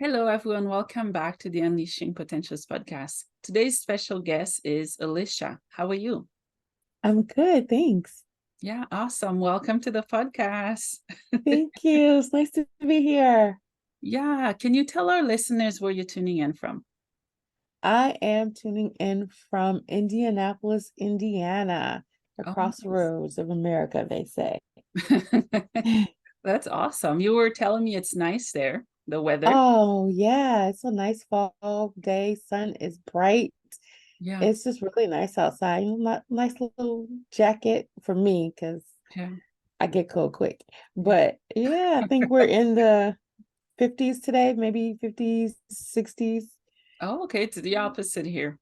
Hello, everyone. Welcome back to the Unleashing Potentials podcast. Today's special guest is Alycia. How are you? I'm good, thanks. Yeah, awesome. Welcome to the podcast. Thank you. It's nice to be here. Yeah, can you tell our listeners where you're tuning in from? I am tuning in from Indianapolis, Indiana, the Oh, crossroads of America, they say. nice. That's awesome. You were telling me it's nice there, the weather. Oh, yeah, it's a nice fall day. Sun is bright. Yeah, It's just really nice outside. Nice little jacket for me because yeah, I get cold quick. yeah. But yeah, I think we're in the 50s today, maybe 50s, 60s. Oh, okay. It's the opposite here.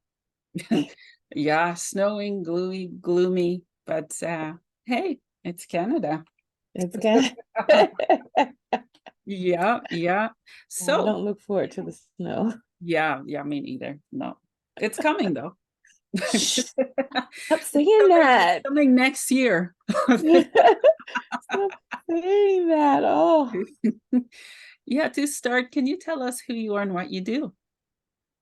Yeah, snowing, gloomy, but hey, it's Canada. It's kind of Yeah, yeah. I So, don't look forward to the snow. yeah, me neither. No, it's coming though. Shh, It's stop saying coming, it's that. coming next year. Stop saying that. Oh, Yeah, to start, can you tell us who you are and what you do?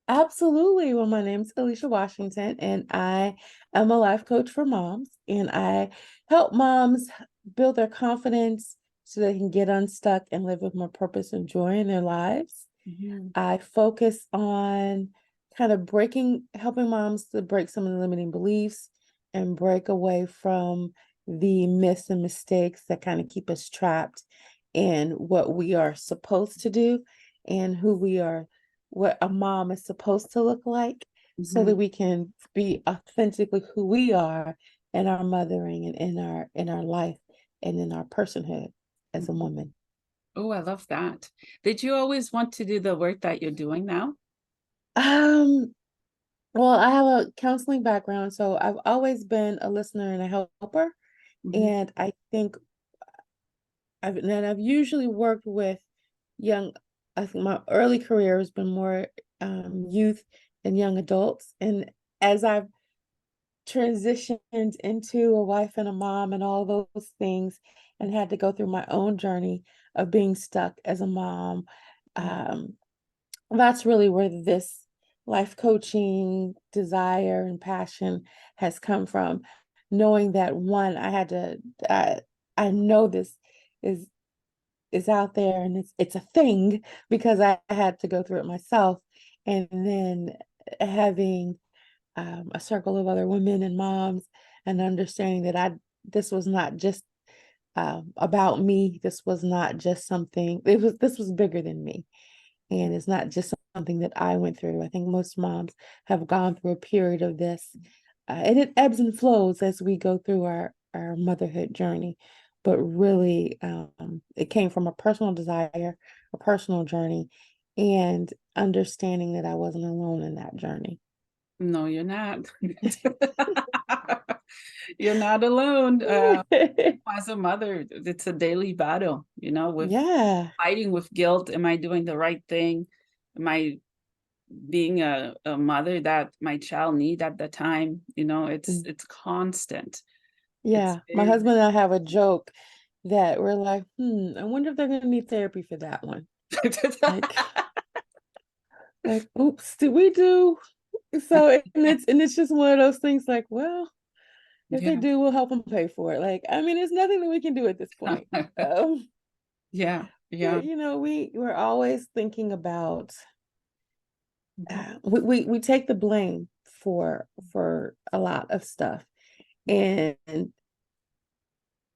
absolutely. Well, my name's Alycia Washington, and I am a life coach for moms, and I help moms build their confidence so they can get unstuck and live with more purpose and joy in their lives. Mhm. I focus on kind of helping moms to break some of the limiting beliefs and break away from the myths and mistakes that kind of keep us trapped in what we are supposed to do and who we are, what a mom is supposed to look like, so that Mhm. we can be authentically who we are in our mothering and in our life and in our personhood as a Mhm. woman. Oh, I love that. Did you always want to do the work that you're doing now? Um, Well, I have a counseling background, so I've always been a listener and a helper. Mhm. And I think I've usually worked with young, I think my early career has been more youth and young adults. And as I've transitioned into a wife and a mom and all those things, and had to go through my own journey of being stuck as a mom, um, that's really where this life coaching desire and passion has come from. Knowing that one, I know this is is out there and it's a thing because I had to go through it myself, and then having a circle of other women and moms, and understanding that I this was not just about me. This was not just something. This was bigger than me, and it's not just something that I went through. I think most moms have gone through a period of this, and it ebbs and flows as we go through our motherhood journey. But really, it came from a personal desire, a personal journey, and understanding that I wasn't alone in that journey. No, you're not. You're not alone. As a mother, it's a daily battle, with Yeah. fighting with guilt. Am I doing the right thing? Am I being a mother that my child need at the time? It's constant. It's Yeah. My very, husband and I have a joke that we're like, I wonder if they're gonna need therapy for that one. Like, oops, did we do? So and it's just one of those things like, well, if they yeah. do, we'll help them pay for it. Like, I mean, there's nothing that we can do at this point. Um, Yeah, but yeah. we're always thinking about Mhm. we take the blame for a lot of stuff. And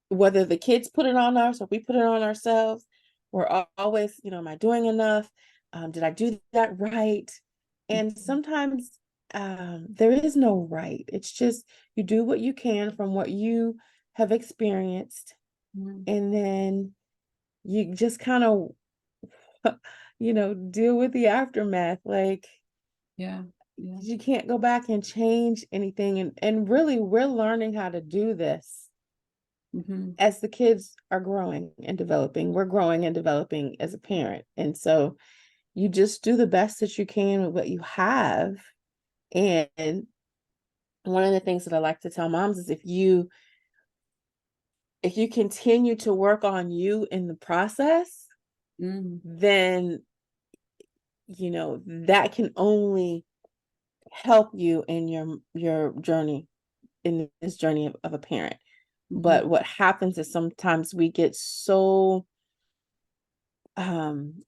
whether the kids put it on us or we put it on ourselves, we're always, am I doing enough? Did I do that right? And sometimes there is no right. It's just you do what you can from what you have experienced, Mhm. and then you just kind of, deal with the aftermath. Like, Yeah, yeah. you can't go back and change anything. And really, we're learning how to do this Mhm. as the kids are growing and developing. We're growing and developing as a parent. And so you just do the best that you can with what you have. And one of the things that I like to tell moms is if you continue to work on you in the process, Mhm. then that can only help you in your journey, in this journey of a parent. But what happens is sometimes we get so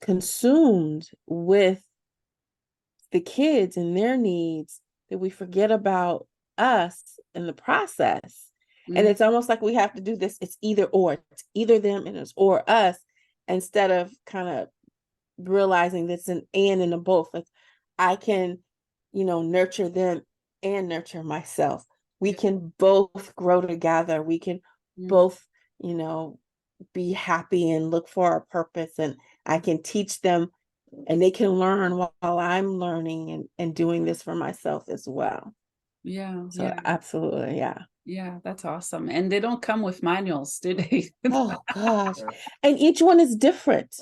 consumed with the kids and their needs that we forget about us in the process. And it's almost like we have to do this. It's either or. It's either them and it's or us, instead of kind of realizing this an and a both. Like I can, nurture them and nurture myself. We can both grow together. We can both, be happy and look for our purpose. And I can teach them and they can learn while I'm learning and doing this for myself as well. Yeah. So Yeah. absolutely, yeah. Yeah, that's awesome. And they don't come with manuals, do they? Oh gosh. And each one is different.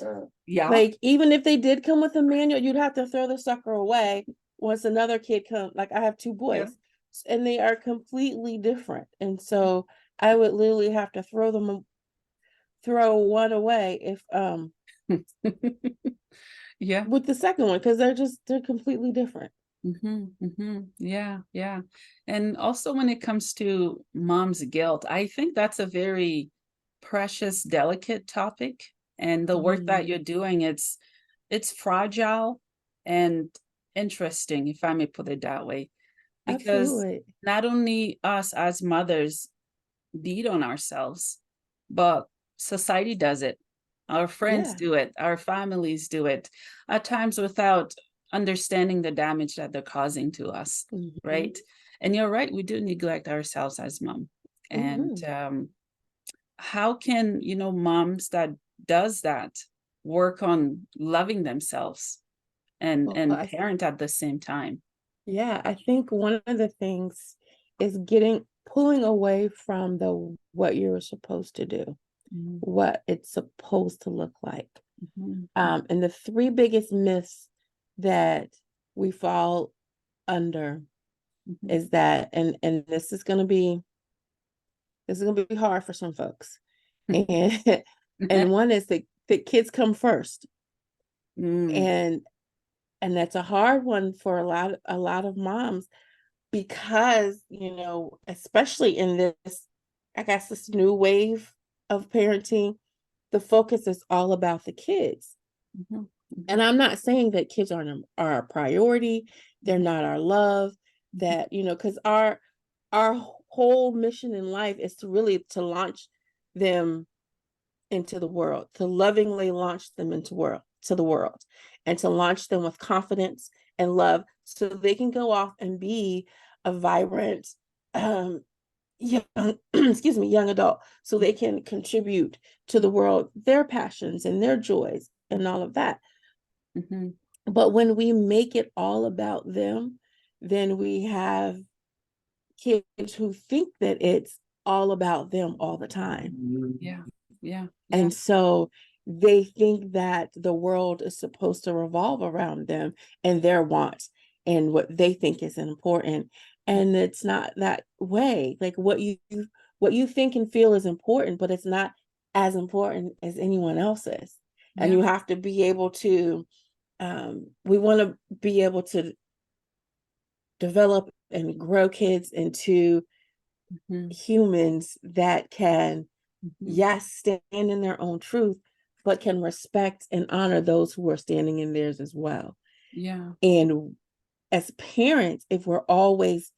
Yeah. Like even if they did come with a manual, you'd have to throw the sucker away once another kid comes. Like I have two boys and they are completely different. And so I would literally have to throw one away if Yeah. with the second one, because they're completely different. Yeah, yeah. And also when it comes to mom's guilt, I think that's a very precious, delicate topic. And the work that you're doing, it's fragile and interesting, if I may put it that way. Because Absolutely. not only us as mothers beat on ourselves, but society does it. Our friends Yeah. do it. Our families do it, at times without understanding the damage that they're causing to us, right? And you're right, we do neglect ourselves as mom. And how can, moms that does that work on loving themselves and Well, and parent at the same time? yeah, I think one of the things is pulling away from the what you're supposed to do, what it's supposed to look like. And the three biggest myths that we fall under is that, and this is gonna be hard for some folks. And and one is that kids come first. And that's a hard one for a lot of moms, because especially in this, I guess, this new wave of parenting, the focus is all about the kids. And I'm not saying that kids are a priority, they're not our love, that because our whole mission in life is to launch them into the world, to lovingly launch them to the world, and to launch them with confidence and love, so they can go off and be a vibrant young young adult, so they can contribute to the world their passions and their joys and all of that. But when we make it all about them, then we have kids who think that it's all about them all the time. Yeah. And so they think that the world is supposed to revolve around them and their wants and what they think is important. And it's not that way. Like what you think and feel is important, but it's not as important as anyone else's. And you have to be able to, we want to be able to develop and grow kids into humans that can, yes, stand in their own truth, but can respect and honor those who are standing in theirs as well. And as parents, if we're always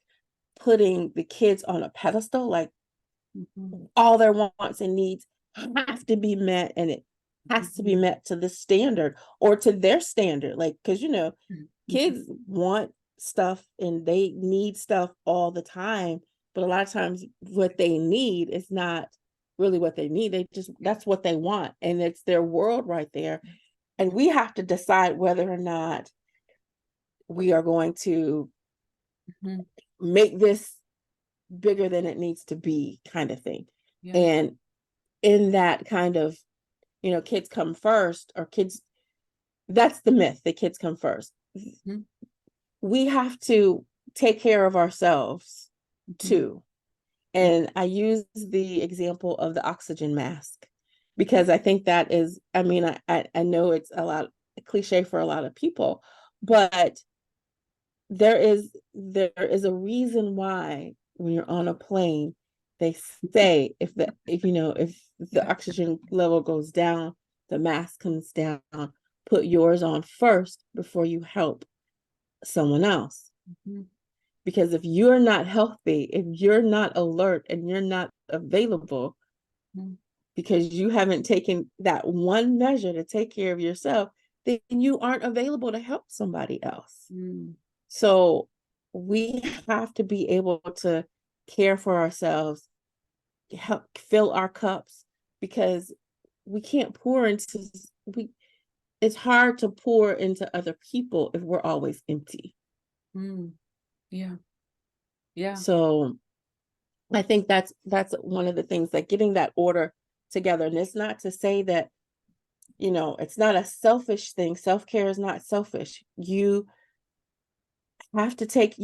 putting the kids on a pedestal, like all their wants and needs have to be met, and it has to be met to the standard or to their standard, like, because kids want stuff and they need stuff all the time, but a lot of times what they need is not really what they need. That's what they want, and it's their world right there. And we have to decide whether or not we are going to make this bigger than it needs to be, kind of thing. And in that kind of, kids come first, or kids, that's the myth, that kids come first. We have to take care of ourselves too. And I use the example of the oxygen mask, because I think that is, I mean, I know it's a lot, cliche for a lot of people, but there is a reason why when you're on a plane, they say if the oxygen level goes down, the mask comes down, put yours on first before you help someone else. Mhm. Because if you're not healthy, if you're not alert and you're not available, Mhm. because you haven't taken that one measure to take care of yourself, then you aren't available to help somebody else. Mm. So we have to be able to care for ourselves, help fill our cups, because we can't pour into it's hard to pour into other people if we're always empty. Mm. Yeah. Yeah. So I think that's one of the things, like getting that order together. And it's not to say that, it's not a selfish thing. Self-care is not selfish. You have to take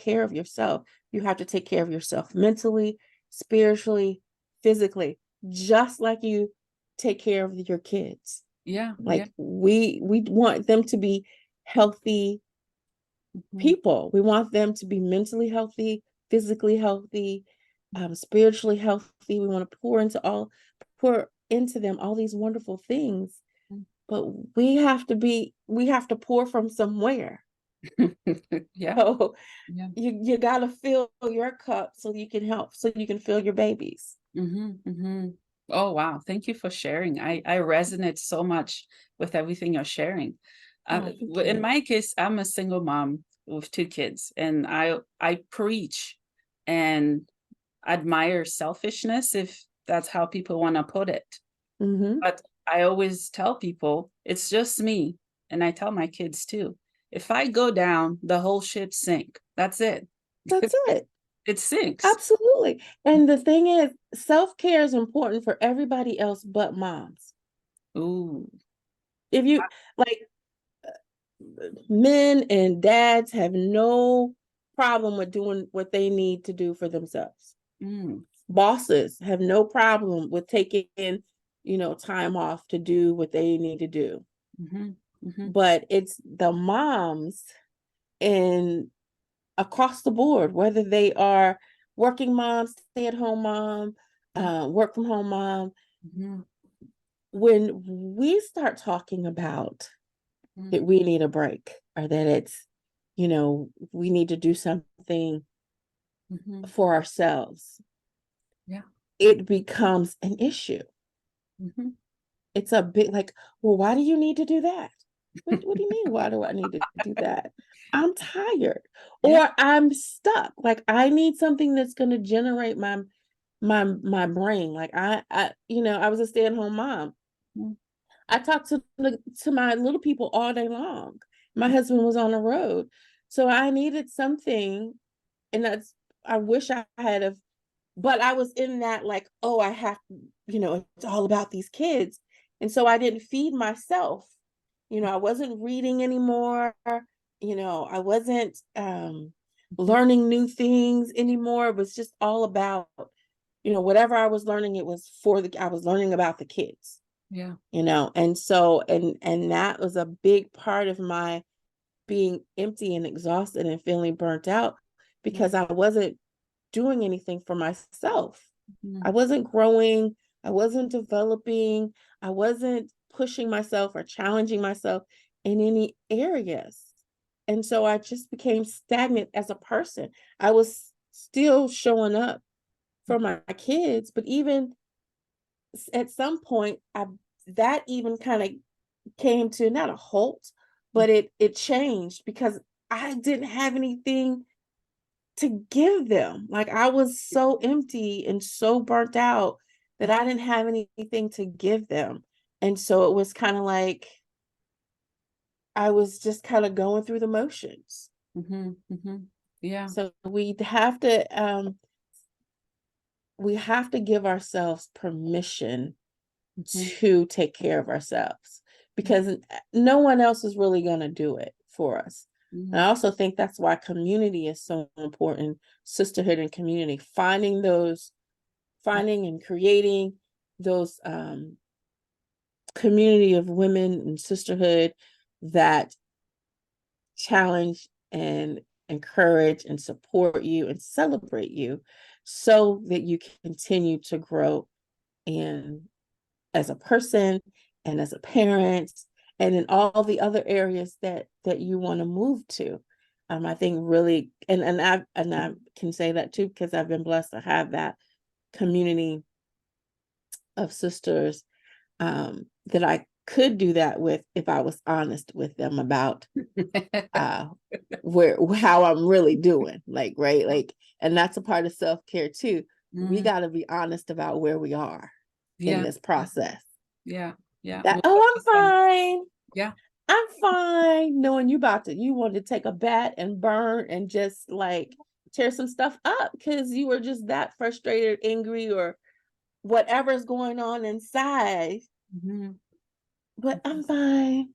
care of yourself. You have to take care of yourself mentally, spiritually, physically, just like you take care of your kids. Yeah. Yeah. Like we want them to be healthy Mhm. people. We want them to be mentally healthy, physically healthy, spiritually healthy. We want to pour into them all these wonderful things. Mm. But we have to pour from somewhere. Yeah. So Yeah. you gotta fill your cup so you can help, so you can fill your babies. Mm-hmm. Oh, wow. Thank you for sharing. I resonate so much with everything you're sharing. Oh, thank In you. my case, I'm a single mom with 2 kids, and I preach and admire selfishness, if that's how people want to put it. Mm-hmm. But I always tell people it's just me, and I tell my kids too. If I go down, the whole ship sink. That's it. That's it. It sinks. Absolutely. And the thing is, self-care is important for everybody else but moms. Ooh. If you like, men and dads have no problem with doing what they need to do for themselves. Mm. Bosses have no problem with taking, time off to do what they need to do. Mm-hmm. Mm-hmm. But it's the moms and across the board, whether they are working moms, stay-at-home mom, work from home mom, Mm-hmm. when we start talking about that we need a break, or that it's, we need to do something Mm-hmm. for ourselves, Yeah. it becomes an issue. Mm-hmm. It's a bit like, well, why do you need to do that? What do you mean? Why do I need to do that? I'm tired, Yeah. or I'm stuck. Like I need something that's going to generate my brain. Like I was a stay-at-home mom. Mm-hmm. I talked to my little people all day long. My husband was on the road, so I needed something, and I wish I had have, but I was in that like, oh, I have, it's all about these kids, and so I didn't feed myself. I wasn't reading anymore. I wasn't learning new things anymore. It was just all about, whatever I was learning. It was I was learning about the kids. Yeah. And so and that was a big part of my being empty and exhausted and feeling burnt out, because I wasn't doing anything for myself. Mm-hmm. I wasn't growing, I wasn't developing, I wasn't pushing myself or challenging myself in any areas. And so I just became stagnant as a person. I was still showing up for my kids, but even at some point that even kind of came to not a halt, but it changed, because I didn't have anything to give them. Like I was so empty and so burnt out that I didn't have anything to give them. And so it was kind of like I was just kind of going through the motions. Mm-hmm. Mm-hmm. Yeah. So we have to give ourselves permission Mm-hmm. to take care of ourselves, because no one else is really going to do it for us. Mm-hmm. And I also think that's why community is so important. Sisterhood and community, finding and creating those community of women and sisterhood that challenge and encourage and support you and celebrate you so that you continue to grow in as a person and as a parent and in all the other areas that you want to move to. I think really, and I can say that too, because I've been blessed to have that community of sisters that I could do that with if I was honest with them about how I'm really doing, like, right, like, and that's a part of self-care too. We got to be honest about where we are in this process. Yeah. That, oh, I'm fine. Yeah. I'm fine. Knowing you want to take a bat and burn and just like tear some stuff up because you were just that frustrated, angry, or whatever's going on inside. But I'm fine.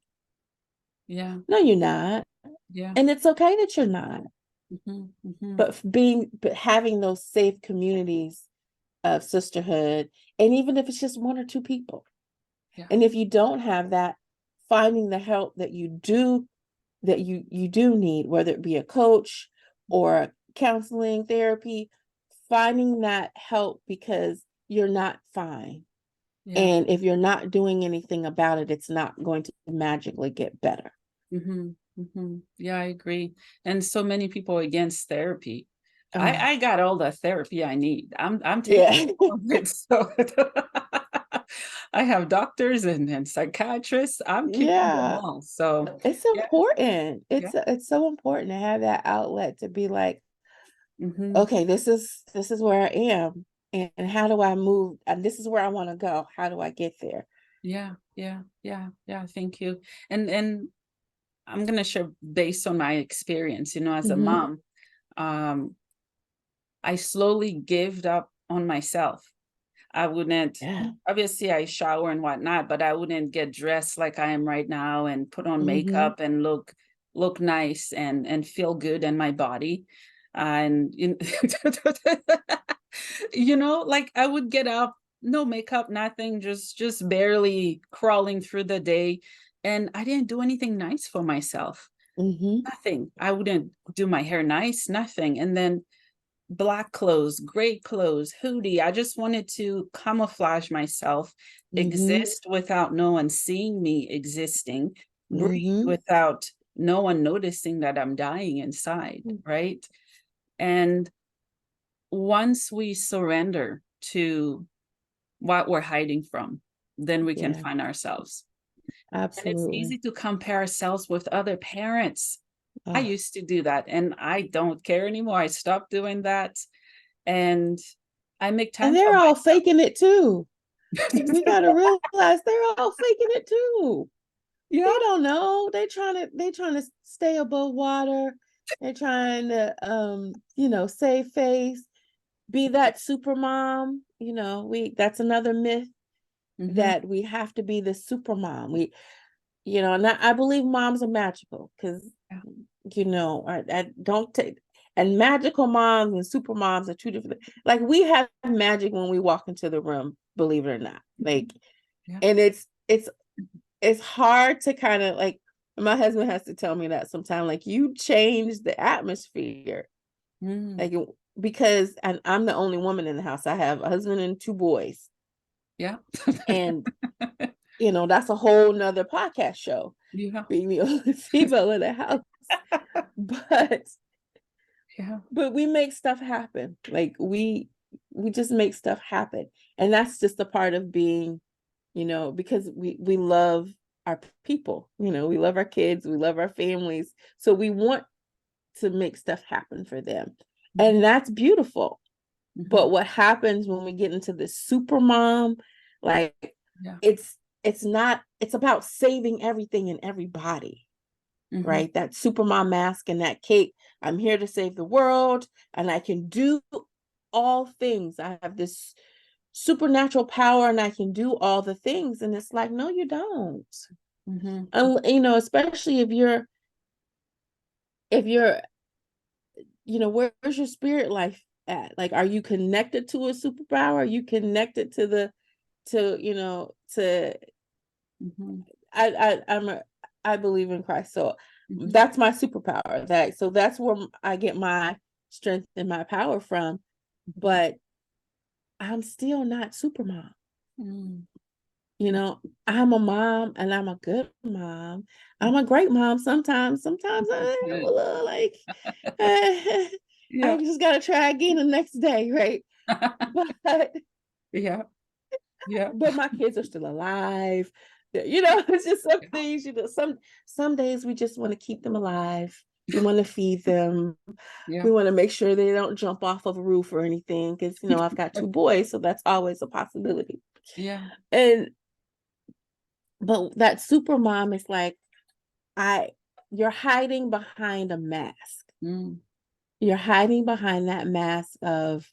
Yeah. No, you're not. Yeah. And it's okay that you're not. But having those safe communities of sisterhood, and even if it's just one or two people, and if you don't have that, finding the help that you do need, whether it be a coach or counseling, therapy, finding that help because you're not fine. And if you're not doing anything about it, it's not going to magically get better. Yeah, I agree. And so many people against therapy. I got all the therapy I need. I'm taking all of it. So I have doctors and psychiatrists. I'm keeping them all. So it's important. It's so important to have that outlet to be like, okay, this is where I am, and how do I move? And this is where I want to go. How do I get there? Yeah. Thank you. And I'm gonna share based on my experience, as a mom. I slowly gave up on myself. I wouldn't, obviously I shower and whatnot, but I wouldn't get dressed like I am right now and put on makeup and look nice and feel good in my body. And like I would get up, no makeup, nothing, just barely crawling through the day. And I didn't do anything nice for myself. Nothing. I wouldn't do my hair nice, nothing. And then black clothes, gray clothes, hoodie. I just wanted to camouflage myself, exist without no one seeing me existing, breathe without no one noticing that I'm dying inside, right? And once we surrender to what we're hiding from, then we can find ourselves. Absolutely. And it's easy to compare ourselves with other parents. I used to do that and I don't care anymore. I stopped doing that and I make time. And they're all faking it too. We got to realize they're all faking it too. They don't know. They trying to stay above water. They're trying to save face, be that super mom. That's another myth that we have to be the super mom. And I believe moms are magical because I don't take, and magical moms and super moms are two different. Like we have magic when we walk into the room, believe it or not. Like, and it's hard to kind of like, my husband has to tell me that sometimes, like, you change the atmosphere. Like, because I'm the only woman in the house. I have a husband and two boys. And that's a whole nother podcast show. Being the only female in the house. But we make stuff happen. Like we just make stuff happen. And that's just a part of being, because we love our people, we love our kids, we love our families. So we want to make stuff happen for them. And that's beautiful. But what happens when we get into this super mom, like it's about saving everything and everybody. Right? That super mom mask and that cape. I'm here to save the world and I can do all things. I have this supernatural power and I can do all the things. And it's like, no, you don't. And, especially if you're, where's your spirit life at? Like, are you connected to a superpower? Are you connected to I believe in Christ. So that's my superpower. That's where I get my strength and my power from. But I'm still not super mom. You know, I'm a mom and I'm a good mom. I'm a great mom sometimes. Sometimes I'm a little like, I just gotta try again the next day, right? But but my kids are still alive. You know, it's just some things, you know, some days we just want to keep them alive. We want to feed them. We want to make sure they don't jump off of a roof or anything. Because, you know, I've got 2 boys, so that's always a possibility. But that super mom is like, you're hiding behind a mask. You're hiding behind that mask of,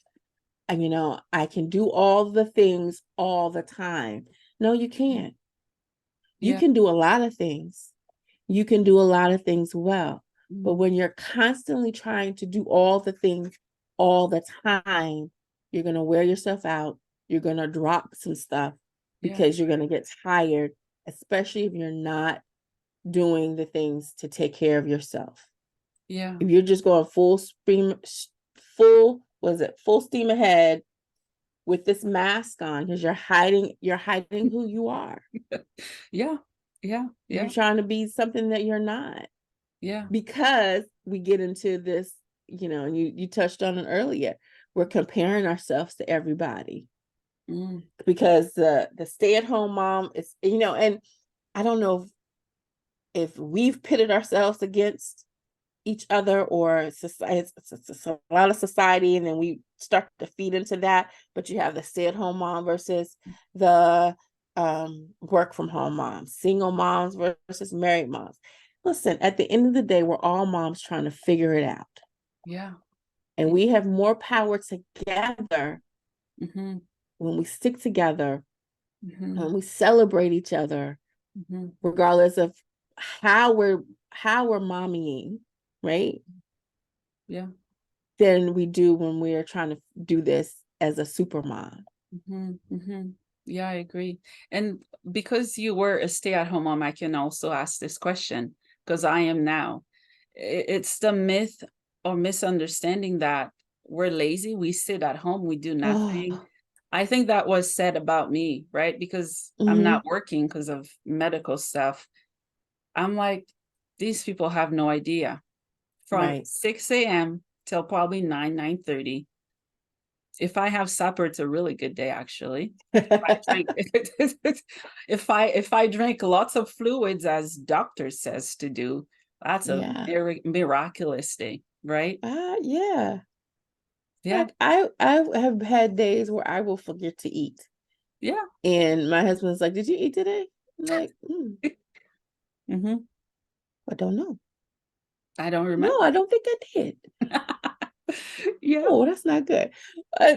you know, I can do all the things all the time. No, you can't. You can do a lot of things. You can do a lot of things well. But when you're constantly trying to do all the things all the time, you're going to wear yourself out. You're going to drop some stuff because you're going to get tired, especially if you're not doing the things to take care of yourself. If you're just going full steam ahead with this mask on, because you're hiding who you are. You're trying to be something that you're not. Because we get into this, you know, and you touched on it earlier, we're comparing ourselves to everybody. Because the stay-at-home mom is, you know, and I don't know if we've pitted ourselves against each other or society. It's a lot of society, and then we start to feed into that. But you have the stay-at-home mom versus the work from home moms, single moms versus married moms. Listen, at the end of the day, we're all moms trying to figure it out. And we have more power together when we stick together, when we celebrate each other, regardless of how we're mommying, right? Than we do when we're trying to do this as a super mom. Yeah, I agree. And because you were a stay-at-home mom, I can also ask this question, because I am now. It's the myth or misunderstanding that we're lazy, we sit at home, we do nothing. I think that was said about me, right? Because I'm not working because of medical stuff. I'm like, these people have no idea. From 6 a.m. till probably 9:30. If I have supper, it's a really good day, actually. If I drink lots of fluids, as doctor says to do, that's a very miraculous day, right? Like I have had days where I will forget to eat. And my husband's like, "Did you eat today?" I'm like, I don't know. I don't remember. No, I don't think I did. Oh, that's not good.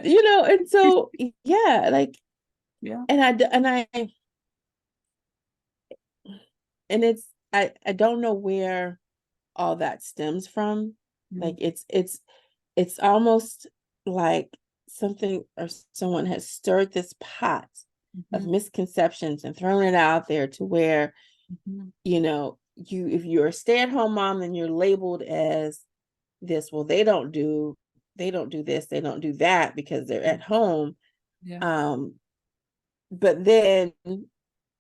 You know, and so like, and it's I don't know where all that stems from. Like it's almost like something or someone has stirred this pot of misconceptions and thrown it out there to where you know, if you're a stay-at-home mom, then you're labeled as this. Well, they don't do this, they don't do that because they're at home. But then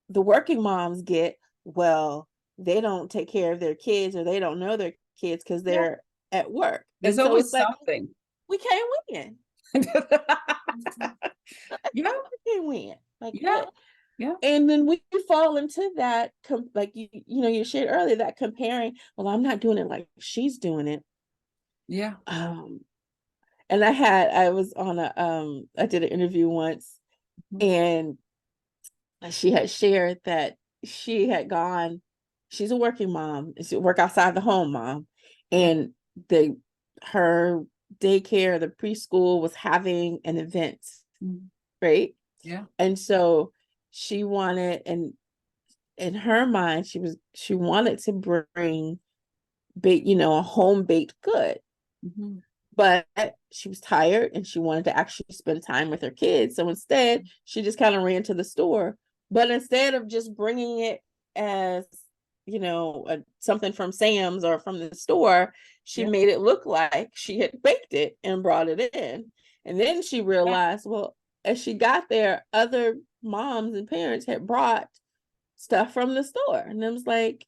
the working moms get, well, they don't take care of their kids, or they don't know their kids because they're at work. There's and so always it's like, something. we can't win. We can't win. Like what? And then we fall into that, like you know, you shared earlier, that comparing. Well, I'm not doing it like she's doing it. And I was on I did an interview once, and she had shared that she had gone. She's a working mom. She work outside the home mom, and her daycare, the preschool, was having an event, right? And so she wanted, and in her mind, she wanted to bring a home baked good. But she was tired and she wanted to actually spend time with her kids. So instead, she just kind of ran to the store, But instead of just bringing it as, you know, something from Sam's or from the store, she made it look like she had baked it and brought it in. And then she realized, well, as she got there, other moms and parents had brought stuff from the store. And it was like,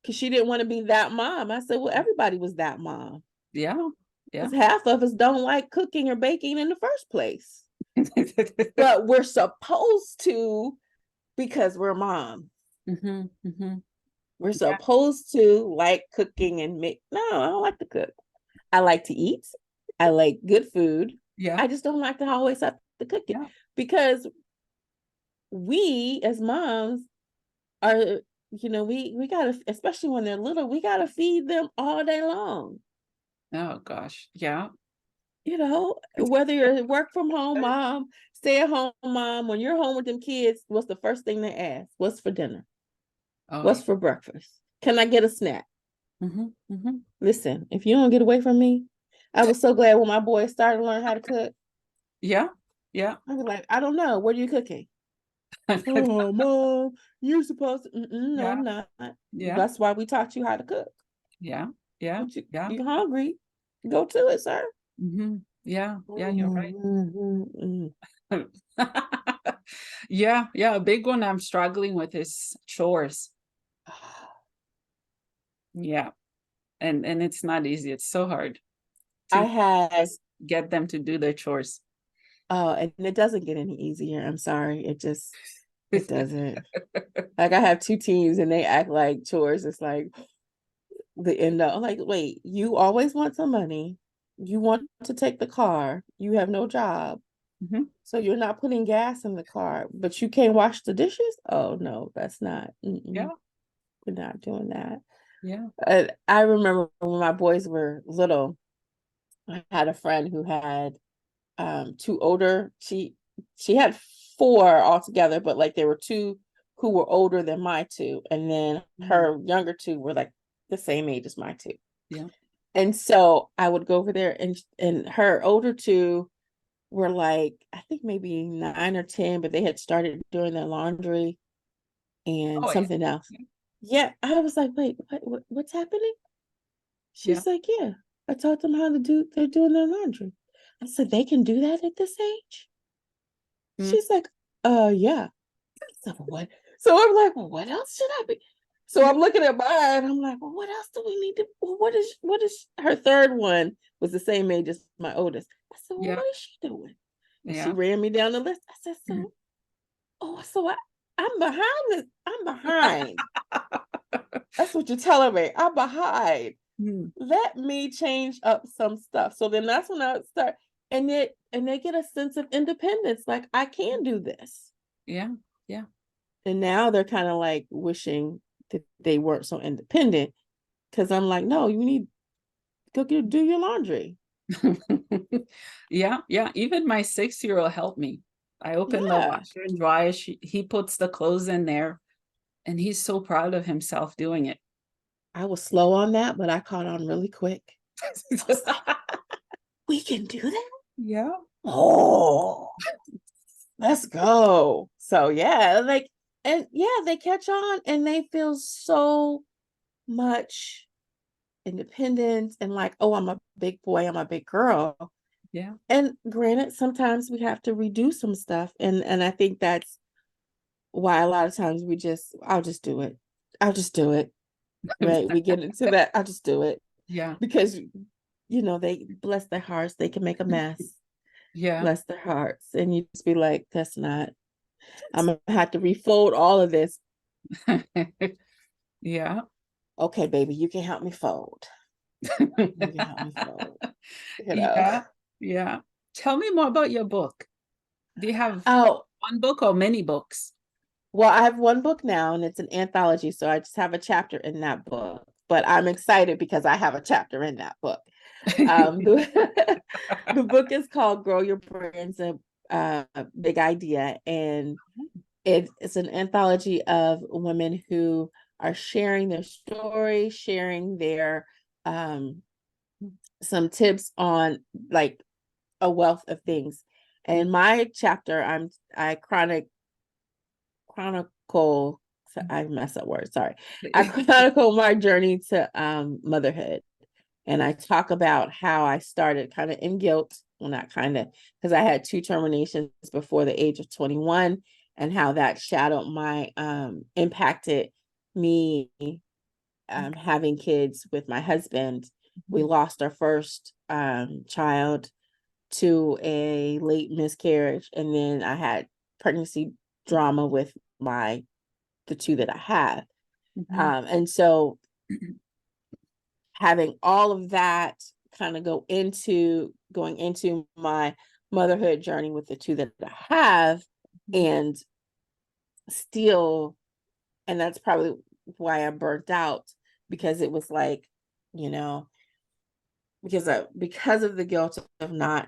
because she didn't want to be that mom. I said, well, everybody was that mom. Yeah. Because half of us don't like cooking or baking in the first place. But we're supposed to, because we're moms. We're supposed to like cooking and make. No, I don't like to cook. I like to eat. I like good food. Yeah. I just don't like to always have to cook it because we as moms are, you know, we gotta, especially when they're little, we gotta feed them all day long. Oh gosh. Yeah. You know, whether you're work from home mom, stay at home mom, when you're home with them kids, what's the first thing they ask? What's for dinner? What's for breakfast? Can I get a snack? Listen, if you don't get away from me, I was so glad when my boys started to learn how to cook. Yeah. I was like, I don't know. What are you cooking? Oh, mom, you're supposed to. No, I'm not. That's why we taught you how to cook. You're hungry. Go to it, sir. Yeah, you're right. Yeah, a big one I'm struggling with is chores. Yeah. And it's not easy. It's so hard to get them to do their chores. Oh, and it doesn't get any easier. I'm sorry. It doesn't. Like I have 2 teams and they act like chores. It's like the end of, like, wait, you always want some money. You want to take the car. You have no job. So you're not putting gas in the car, but you can't wash the dishes? Oh, no, that's not. We're not doing that. I remember when my boys were little, I had a friend who had 2 older. She had 4 altogether, but like there were 2 who were older than my 2, and then her younger 2 were like the same age as my 2. And so I would go over there, and her older 2 were like, I think maybe 9 or 10, but they had started doing their laundry and something else. Yeah, I was like, wait, what's happening? She's like, yeah, I taught them how to do. They're doing their laundry. I said, they can do that at this age? She's like, yeah. So what? So I'm like, well, what else should I be? So I'm looking at mine. I'm like, well, what else do we need to? Well, what is her third one was the same age as my oldest. I said, well, what is she doing? And she ran me down the list. I said, so I'm behind this. I'm behind. That's what you're telling me. I'm behind. Let me change up some stuff. So then that's when I start, and they get a sense of independence. Like, I can do this. Yeah. And now they're kind of like wishing that they weren't so independent, because I'm like, no, you need to go do your laundry. Yeah. Even my 6-year-old helped me. I opened the washer and dryer. He puts the clothes in there, and he's so proud of himself doing it. I was slow on that, but I caught on really quick. Like, we can do that? Yeah. Oh, let's go. So yeah, like, and they catch on and they feel so much independence and like, oh, I'm a big boy, I'm a big girl. Yeah. And granted, sometimes we have to redo some stuff. And I think that's why a lot of times I'll just do it. Right. We get into that. I'll just do it. Yeah. Because, they bless their hearts. They can make a mess. Yeah. Bless their hearts. And you just be like, that's not, I'm going to have to refold all of this. Yeah. Okay, baby, you can help me fold. You can help me fold. Yeah. Tell me more about your book. Do you have one book or many books? Well, I have one book now, and it's an anthology, so I just have a chapter in that book. But I'm excited because I have a chapter in that book. The book is called Grow Your Brand's a Big Idea, and it's an anthology of women who are sharing their story, sharing their some tips on like a wealth of things. And my chapter, I chronicle, so I mess up words, sorry. I chronicle my journey to motherhood. And I talk about how I started kind of in guilt, well, not kind of, because I had 2 terminations before the age of 21, and how that shadowed my impacted me having kids with my husband. We lost our first child to a late miscarriage, and then I had pregnancy drama with the 2 that I have. And so having all of that kind of going into my motherhood journey with the 2 that I have, and still, and that's probably why I burnt out, because it was like, you know, because of the guilt of not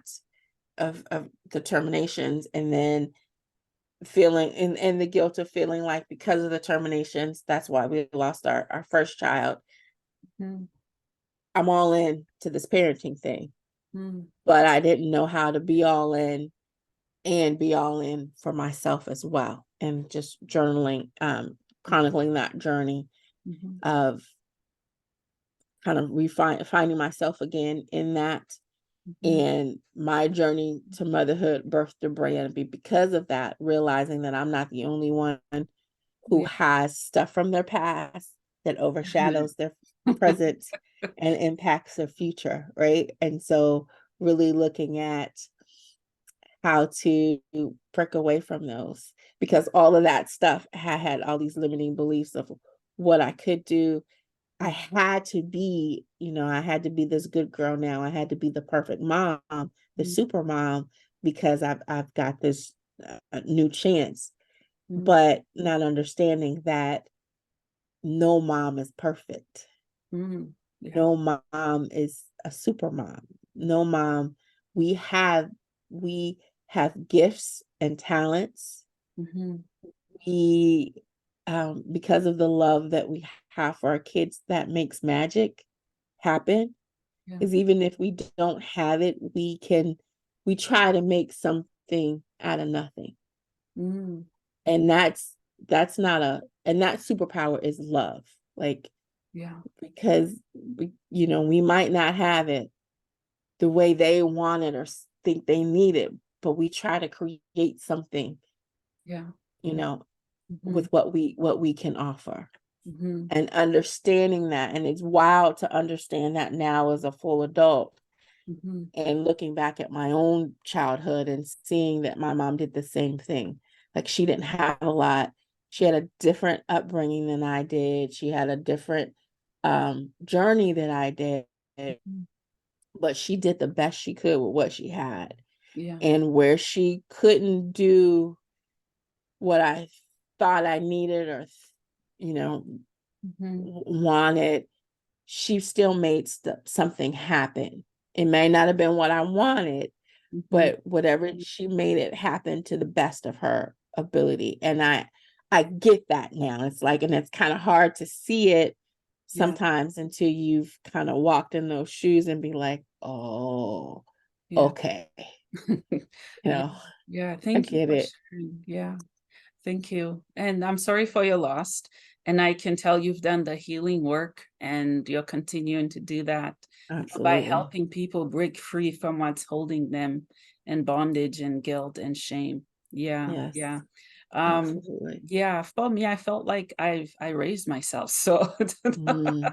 of the terminations, and then feeling and the guilt of feeling like because of the terminations, that's why we lost our first child. I'm all in to this parenting thing, but I didn't know how to be all in and be all in for myself as well, and just journaling, chronicling that journey of kind of finding myself again in that. And my journey to motherhood birthed the brand because of that, realizing that I'm not the only one who has stuff from their past that overshadows their present and impacts their future, right? And so really looking at how to break away from those, because all of that stuff had all these limiting beliefs of what I could do. I had to be, I had to be this good girl now. I had to be the perfect mom, the super mom, because I've got this new chance, but not understanding that no mom is perfect. No mom is a super mom. No mom. We have gifts and talents. We because of the love that we have for our kids, that makes magic happen. Because even if we don't have it, we try to make something out of nothing. And that's not and that superpower is love. Like, because we might not have it the way they want it or think they need it, but we try to create something, with what we can offer. And understanding that. And it's wild to understand that now as a full adult, and looking back at my own childhood and seeing that my mom did the same thing. Like, she didn't have a lot. She had a different upbringing than I did. She had a different journey that I did, but she did the best she could with what she had. And where she couldn't do what I thought I needed or wanted, she still made something happen. It may not have been what I wanted, but whatever, she made it happen to the best of her ability. And I get that now. It's like, and it's kind of hard to see it sometimes until you've kind of walked in those shoes and be like, oh, okay. Thank you get for it. sharing. Thank you. And I'm sorry for your loss. And I can tell you've done the healing work, and you're continuing to do that. Absolutely. By helping people break free from what's holding them in bondage and guilt and shame. Absolutely. For me, I felt like I raised myself. So when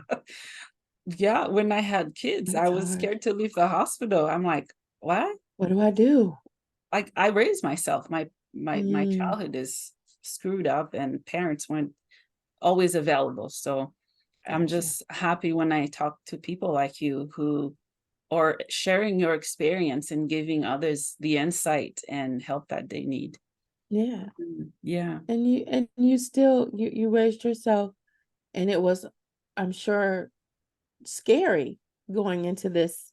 I had kids, That's I was hard. scared to leave the hospital. I'm like, what? What do I do? Like, I raised myself. My childhood is screwed up, and parents weren't always available. So I'm just happy when I talk to people like you who are sharing your experience and giving others the insight and help that they need. Yeah. And you still you raised yourself, and it was, I'm sure, scary going into this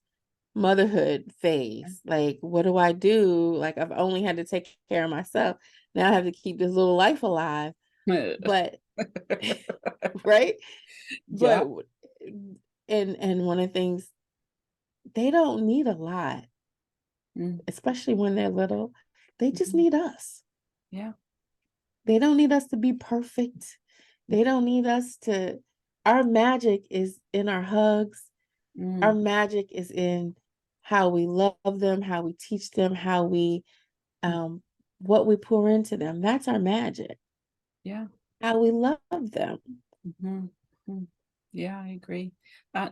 motherhood phase. Like, what do I do? Like, I've only had to take care of myself. Now I have to keep this little life alive. But right? But and one of the things, they don't need a lot, especially when they're little. They just need us. They don't need us to be perfect. They don't need us to, our magic is in our hugs. Our magic is in how we love them, how we teach them, how we, what we pour into them. That's our magic. Yeah. How we love them. Yeah, I agree.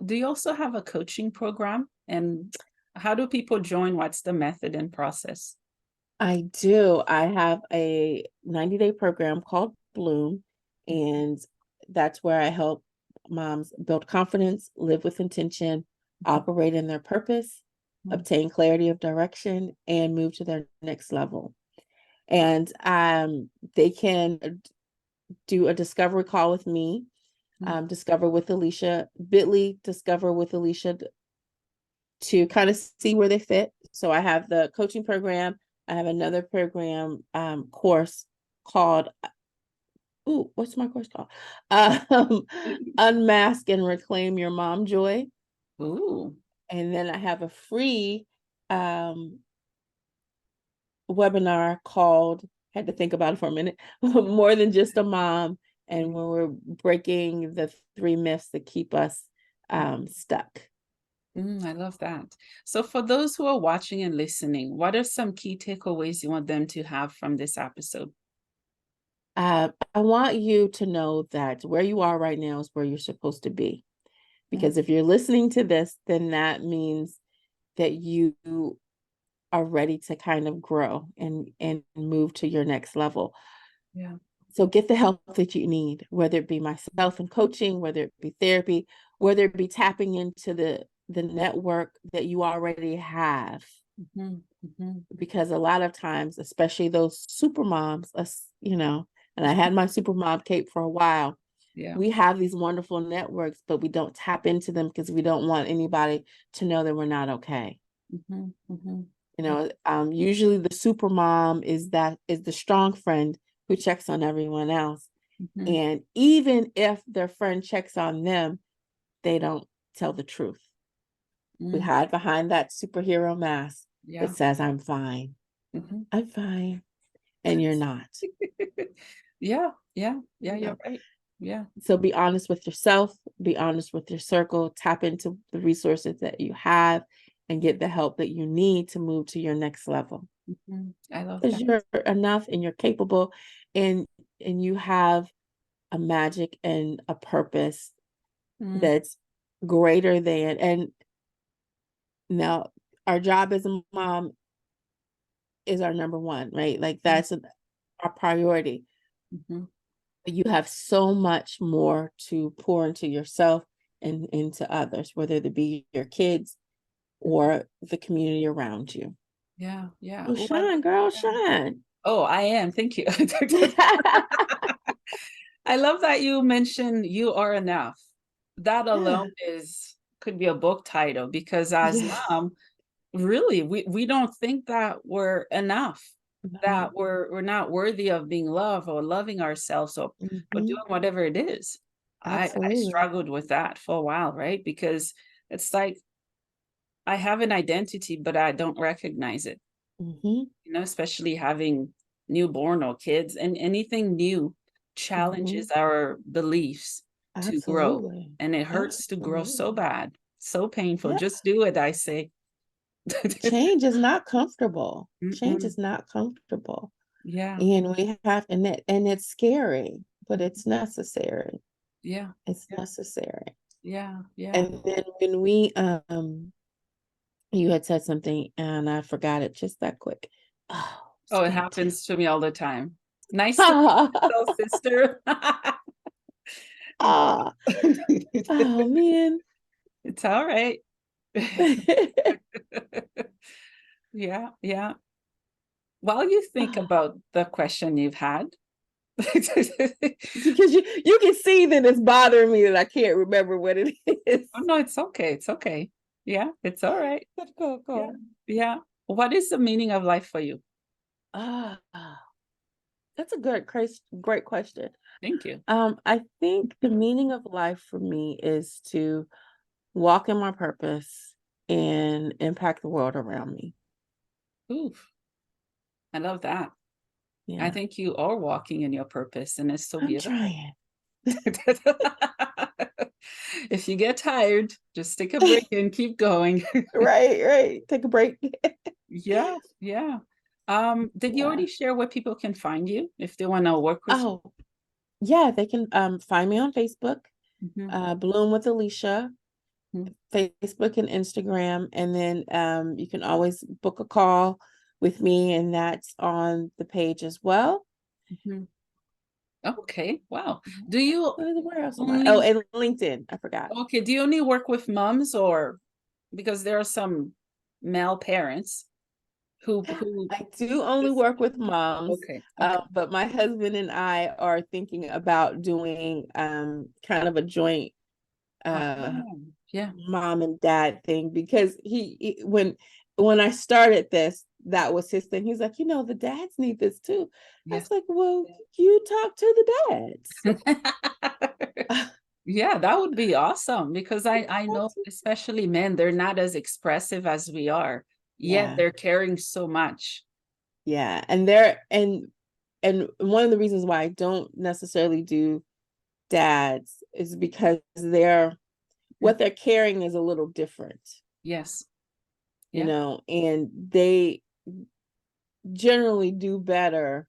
Do you also have a coaching program? And how do people join? What's the method and process? I do. I have a 90-day program called Bloom, and that's where I help moms build confidence, live with intention, operate in their purpose, obtain clarity of direction, and move to their next level. And they can do a discovery call with me, discover with Alycia, bit.ly discover with Alycia, to kind of see where they fit. So I have the coaching program. I have another program course called, what's my course called? Unmask and Reclaim Your Mom Joy. Ooh. And then I have a free webinar called, had to think about it for a minute, More Than Just a Mom. And when we're breaking the 3 myths that keep us stuck. I love that. So for those who are watching and listening, what are some key takeaways you want them to have from this episode? I want you to know that where you are right now is where you're supposed to be. Because if you're listening to this, then that means that you are ready to kind of grow and move to your next level. Yeah. So get the help that you need, whether it be myself and coaching, whether it be therapy, whether it be tapping into the network that you already have. Because a lot of times, especially those super moms, and I had my super mom cape for a while. Yeah. We have these wonderful networks, but we don't tap into them because we don't want anybody to know that we're not okay. Usually the super mom is the strong friend who checks on everyone else. And even if their friend checks on them, they don't tell the truth. We hide behind that superhero mask that says, I'm fine. I'm fine. And you're not. Yeah, you're right. Yeah. So be honest with yourself, be honest with your circle, tap into the resources that you have, and get the help that you need to move to your next level. I love Because that. you're enough and you're capable, and you have a magic and a purpose that's greater than. And now our job as a mom is our number one, right? Like that's our priority. You have so much more to pour into yourself and into others, whether it be your kids or the community around you. Yeah. Oh, shine, girl, shine. Oh, I am. Thank you. I love that you mentioned you are enough. That alone could be a book title, because as mom, really, we don't think that we're enough, that we're not worthy of being loved or loving ourselves or doing whatever it is. I struggled with that for a while, right? Because it's like I have an identity, but I don't recognize it. Especially having newborn or kids, and anything new challenges our beliefs to grow. And it hurts to grow so bad, so painful. Just do it, I say. Change is not comfortable. Change is not comfortable. Yeah. And we have, and it's scary, but it's necessary. Yeah. It's necessary. Yeah. And then when we you had said something and I forgot it just that quick. Oh, it happens to me all the time. Nice to meet you, sister. Oh man. It's all right. Yeah. While you think about the question you've had, because you can see that it's bothering me that I can't remember what it is. Oh no, it's okay. It's okay. Yeah, it's all right. Cool. Yeah. What is the meaning of life for you? That's a great question. Thank you. I think the meaning of life for me is to walk in my purpose and impact the world around me. Oof. I love that. I think you are walking in your purpose, and it's so I'm beautiful. trying. If you get tired, just take a break and keep going. Right. Take a break. Yeah. Did you Yeah. already share where people can find you if they want to work with you? Oh, yeah, they can find me on Facebook, Mhm, Bloom with Alycia, mhm, Facebook and Instagram, and then you can always book a call with me, and that's on the page as well. mhm. Okay, wow. Do you Where else am I? Oh, only, and LinkedIn. I forgot. okay, do you only work with moms, or because there are some male parents who I do only just, work with moms, okay, okay. but my husband and I are thinking about doing kind of a joint uh Yeah, mom and dad thing, because when I started this, that was his thing. He's like, the dads need this too. I yeah. was like, well, you talk to the dads. Yeah, that would be awesome, because I know especially men, they're not as expressive as we are, yet Yeah, they're carrying so much. yeah, and one of the reasons why I don't necessarily do dads is because what they're carrying is a little different, Yes. Yeah. and they generally do better.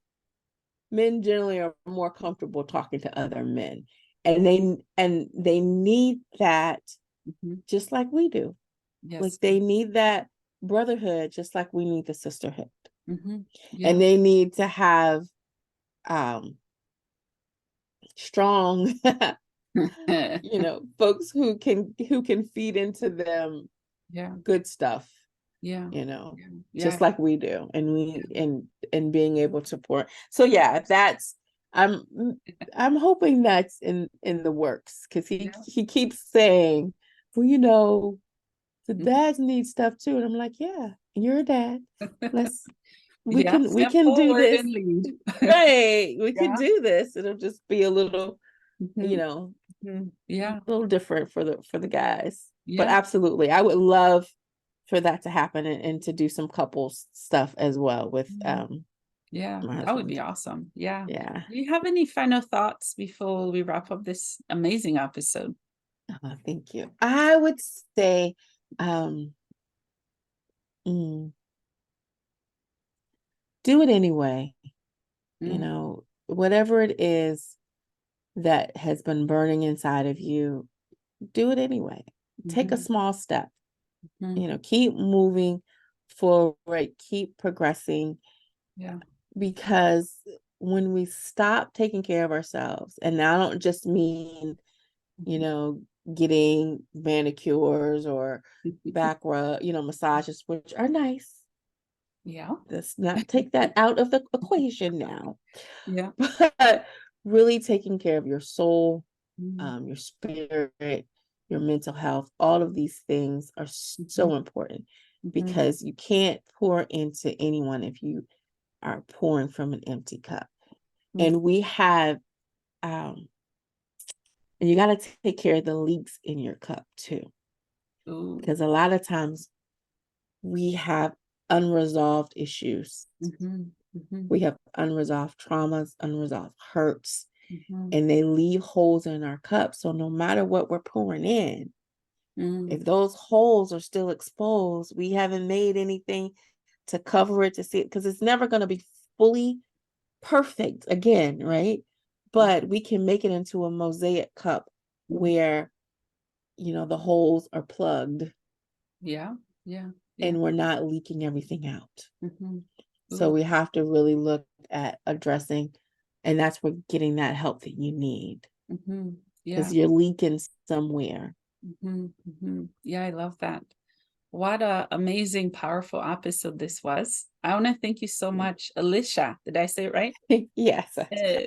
Men generally are more comfortable talking to other men, and they need that Mhm. just like we do. Like Yes. they need that brotherhood just like we need the sisterhood, Yeah. and they need to have um strong folks who can feed into them Yeah. good stuff, Yeah. just Yeah. like we do, and being able to pour. So yeah, that's i'm I'm hoping that's in the works, because he Yeah. he keeps saying, well, the Mhm. dads need stuff too, and I'm like, yeah, you're a dad. let's we Yeah. can we Step can do forward this. and lead. Right, we can Yeah. do this. It'll just be a little, you Mhm. know Mhm. a Yeah. little different for the guys. But Yeah. absolutely, I would love for that to happen, and to do some couples stuff as well with Mhm. Yeah. my That would be husband. awesome. Yeah. Yeah. Do you have any final thoughts before we wrap up this amazing episode? Oh, thank you. I would say um mm, do it anyway. Mm, Whatever it is that has been burning inside of you, do it anyway. Take a mhm, small step. mhm. Keep moving forward, keep progressing, Yeah. because when we stop taking care of ourselves, and I don't just mean, you Mhm. know, getting manicures or back rub, massages, which are nice. Yeah. Let's not take that out of the equation now. Yeah. But really taking care of your soul, Mhm, your spirit, your mental health, all of these things are mhm, so important, mhm, because you can't pour into anyone if you are pouring from an empty cup. mhm. And we have, and you got to take care of the leaks in your cup too, Ooh. because a lot of times we have unresolved issues. Mhm, mhm, We have unresolved traumas, unresolved hurts, mhm, and they leave holes in our cup. So no matter what we're pouring in, mm. if those holes are still exposed, we haven't made anything to cover it, to see it, because it's never going to be fully perfect again, right? But we can make it into a mosaic cup Mhm. where, the holes are plugged, Yeah. Yeah. Yeah. and we're not leaking everything out. Mhm. So Ooh. we have to really look at addressing, and that's where getting that help that you need, Mhm. because Yeah. you're leaking somewhere. Yeah, I love that. What a amazing, powerful episode this was. I want to thank you so much, Alycia. Did I say it right? Yes. Uh,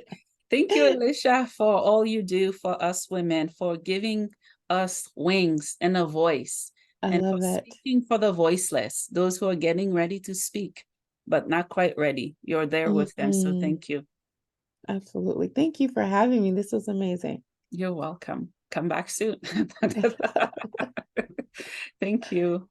Thank you, Alycia, for all you do for us women, for giving us wings and a voice, I and for love it. speaking for the voiceless, those who are getting ready to speak, but not quite ready. You're there with them. So Mhm. thank you. Absolutely. Thank you for having me. This was amazing. You're welcome. Come back soon. Thank you.